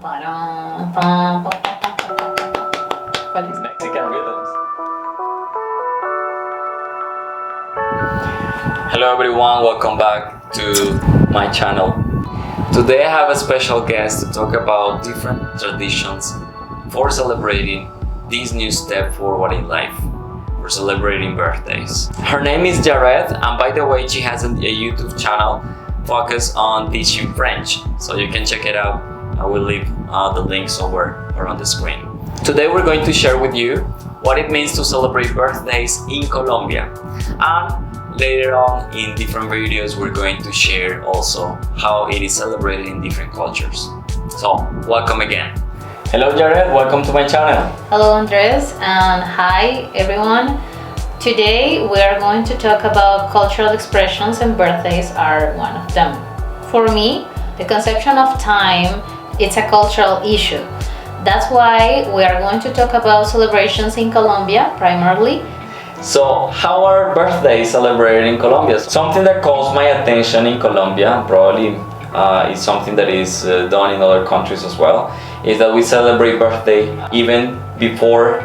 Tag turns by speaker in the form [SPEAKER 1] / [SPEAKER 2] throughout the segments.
[SPEAKER 1] Ba-dum, bum, bum, bum, bum, bum. ¿Cuál es?
[SPEAKER 2] Mexican rhythms. Hello everyone, welcome back to my channel. Today I have a special guest to talk about different traditions for celebrating this new step forward in life, for celebrating birthdays. Her name is Jared, and by the way, she has a YouTube channel focused on teaching French, so you can check it out. I will leave the link somewhere around the screen. Today we're going to share with you what it means to celebrate birthdays in Colombia, and later on in different videos we're going to share also how it is celebrated in different cultures. So, welcome again. Hello Jared, welcome to my channel.
[SPEAKER 1] Hello Andres and hi everyone. Today we are going to talk about cultural expressions, and birthdays are one of them. For me, the conception of time, it's a cultural issue. That's why we are going to talk about celebrations in Colombia primarily.
[SPEAKER 2] So, how are birthdays celebrated in Colombia? Something that calls my attention in Colombia, probably is something that is done in other countries as well, is that we celebrate birthday even before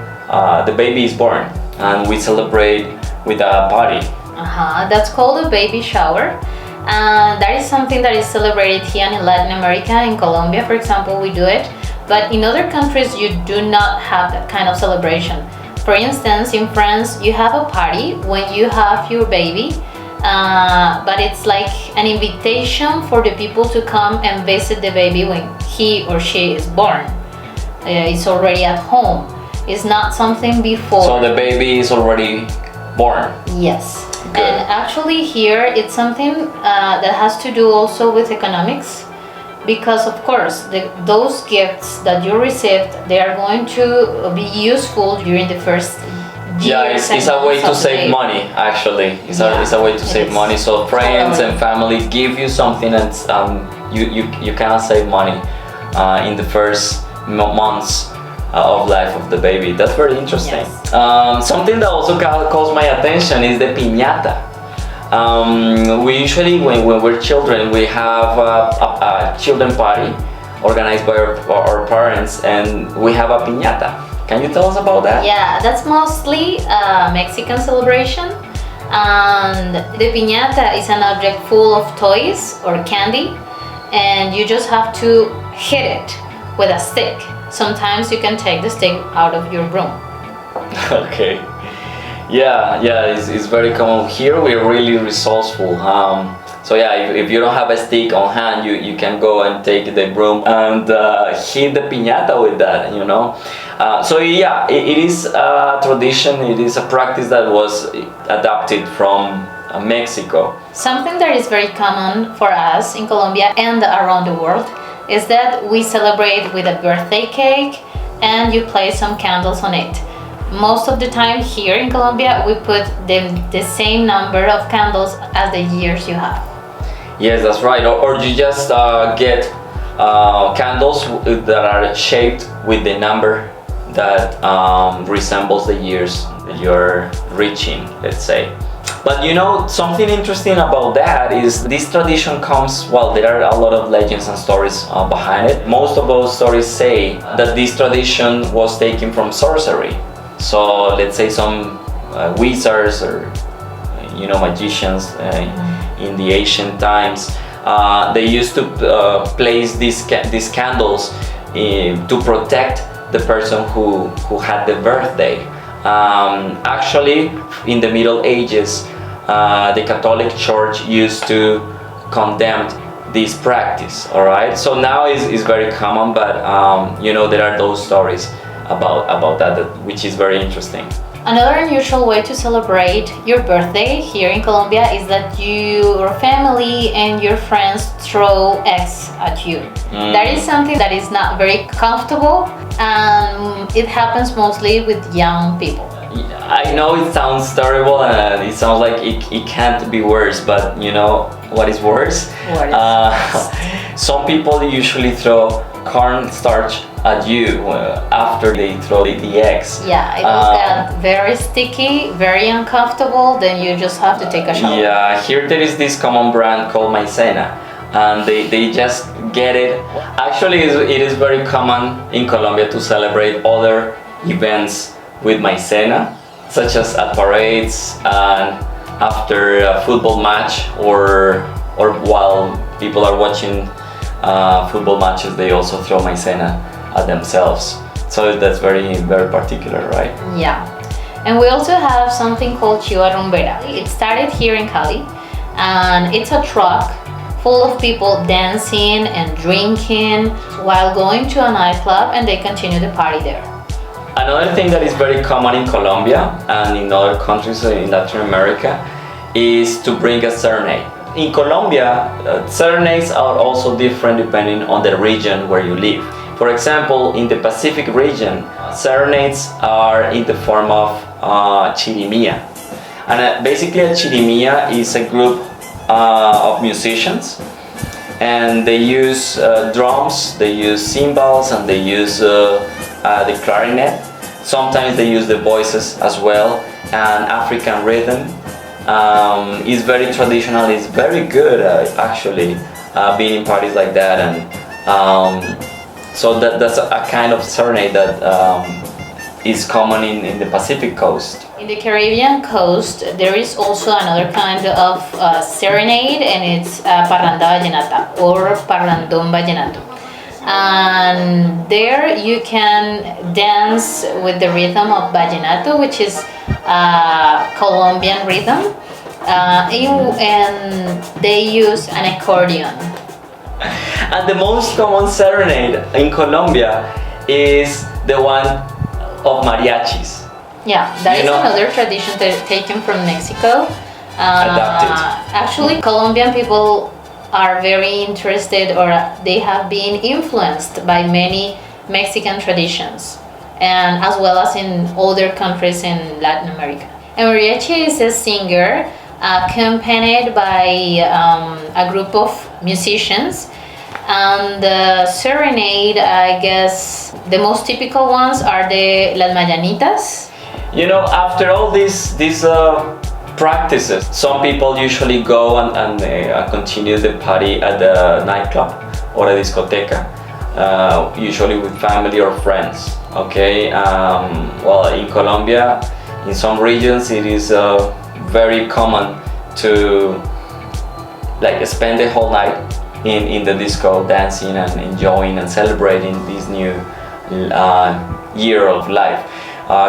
[SPEAKER 2] the baby is born, and we celebrate with a party.
[SPEAKER 1] That's called a baby shower. And that is something that is celebrated here in Latin America. In Colombia, for example, we do it. But in other countries, you do not have that kind of celebration. For instance, in France, you have a party when you have your baby, but it's like an invitation for the people to come and visit the baby when he or she is born. It's already at home. It's not something before.
[SPEAKER 2] So the baby is already born?
[SPEAKER 1] Yes.
[SPEAKER 2] Good.
[SPEAKER 1] And actually here it's something that has to do also with economics, because of course those gifts that you received, they are going to be useful during the first years.
[SPEAKER 2] Yeah, it's a way to save money actually. It's a way to save money. So friends and family give you something, and you cannot save money in the first months of life of the baby. That's very interesting.
[SPEAKER 1] Yes.
[SPEAKER 2] Something that also calls my attention is the piñata. We usually, when we're children, we have a children party organized by our parents, and we have a piñata. Can you tell us about that?
[SPEAKER 1] Yeah, that's mostly a Mexican celebration. And the piñata is an object full of toys or candy, and you just have to hit it with a stick. Sometimes you can take the stick out of your room.
[SPEAKER 2] Okay. Yeah, it's very common. Here we're really resourceful. So yeah, if you don't have a stick on hand, you can go and take the broom and hit the piñata with that, you know. So yeah, it is a tradition, it is a practice that was adopted from Mexico.
[SPEAKER 1] Something that is very common for us in Colombia and around the world is that we celebrate with a birthday cake and you place some candles on it. Most of the time here in Colombia, we put the same number of candles as the years you have.
[SPEAKER 2] Yes, that's right. Or you just get candles that are shaped with the number that resembles the years that you're reaching, let's say. But you know, something interesting about that is this tradition comes, well, there are a lot of legends and stories behind it. Most of those stories say that this tradition was taken from sorcery. So let's say some wizards or magicians in the ancient times, they used to place these candles to protect the person who had the birthday. Actually, in the Middle Ages, the Catholic Church used to condemn this practice. All right, so now is very common, but there are those stories about that, which is very interesting.
[SPEAKER 1] Another unusual way to celebrate your birthday here in Colombia is that your family and your friends throw eggs at you. That is something that is not very comfortable, and it happens mostly with young people.
[SPEAKER 2] I know it sounds terrible and it sounds like it can't be worse, but you know what is worse?
[SPEAKER 1] What is
[SPEAKER 2] some people usually throw cornstarch at you after they throw the eggs.
[SPEAKER 1] Yeah, it will get very sticky, very uncomfortable, then you just have to take a shower.
[SPEAKER 2] Yeah, here there is this common brand called Maizena. and they just get it. Actually, it is very common in Colombia to celebrate other events with maicena, such as at parades and after a football match, or while people are watching football matches, they also throw maicena at themselves. So that's very, very particular, right?
[SPEAKER 1] Yeah. And we also have something called Chiva Rumbera. It started here in Cali, and it's a truck full of people dancing and drinking while going to a nightclub, and they continue the party there.
[SPEAKER 2] Another thing that is very common in Colombia and in other countries in Latin America is to bring a serenade. In Colombia, serenades are also different depending on the region where you live. For example, in the Pacific region, serenades are in the form of chirimía. And basically a chirimía is a group of musicians, and they use drums, they use cymbals, and they use the clarinet. Sometimes they use the voices as well, and African rhythm. Is very traditional, it's very good actually being in parties like that, and so that's a kind of serenade that is common in the Pacific coast.
[SPEAKER 1] In the Caribbean coast, there is also another kind of serenade, and it's parranda vallenata or parrandón vallenato. And there you can dance with the rhythm of vallenato, which is Colombian rhythm, and they use an accordion.
[SPEAKER 2] And the most common serenade in Colombia is the one of mariachis.
[SPEAKER 1] Yeah, that is another tradition taken from Mexico.
[SPEAKER 2] Adapted.
[SPEAKER 1] Actually, Colombian people are very interested, or they have been influenced by many Mexican traditions, and as well as in other countries in Latin America. And mariachi is a singer accompanied by a group of musicians, and the serenade, I guess the most typical ones are the las mañanitas.
[SPEAKER 2] You know, after all these practices, some people usually go and continue the party at the nightclub or a discoteca, usually with family or friends. Okay, well, in Colombia, in some regions, it is very common to like spend the whole night in the disco, dancing and enjoying and celebrating this new year of life.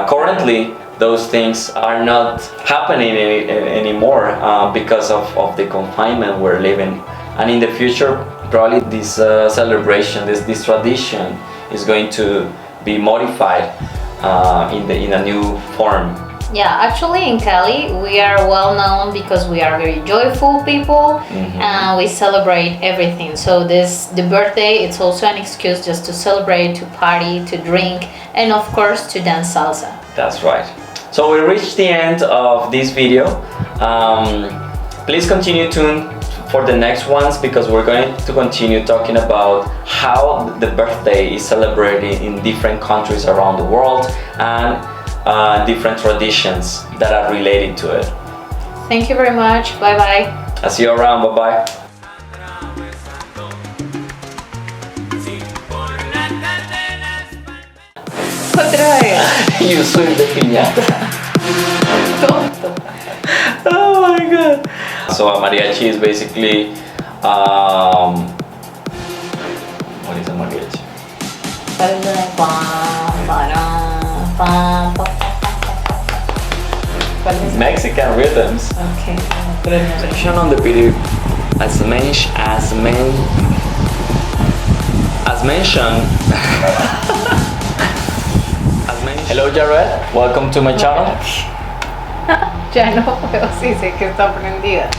[SPEAKER 2] Currently, those things are not happening anymore because of the confinement we're living, and in the future probably this celebration, this tradition is going to be modified in a new form.
[SPEAKER 1] Yeah, actually in Cali we are well known because we are very joyful people, and we celebrate everything. So the birthday, it's also an excuse just to celebrate, to party, to drink, and of course to dance salsa.
[SPEAKER 2] That's right. So we reached the end of this video. Please continue tuned for the next ones, because we're going to continue talking about how the birthday is celebrated in different countries around the world, and different traditions that are related to it.
[SPEAKER 1] Thank you very much. Bye bye.
[SPEAKER 2] I'll see you around. Bye bye.
[SPEAKER 1] Otra vez.
[SPEAKER 2] Yo soy de Pinata.
[SPEAKER 1] Tonto.
[SPEAKER 2] Oh my god. So a mariachi is basically what is a mariachi? Mexican rhythms.
[SPEAKER 1] Okay.
[SPEAKER 2] Mention on the video as mentioned. Hello Jared, welcome to my channel.
[SPEAKER 1] Ya no puedo, sí sé que está prendida.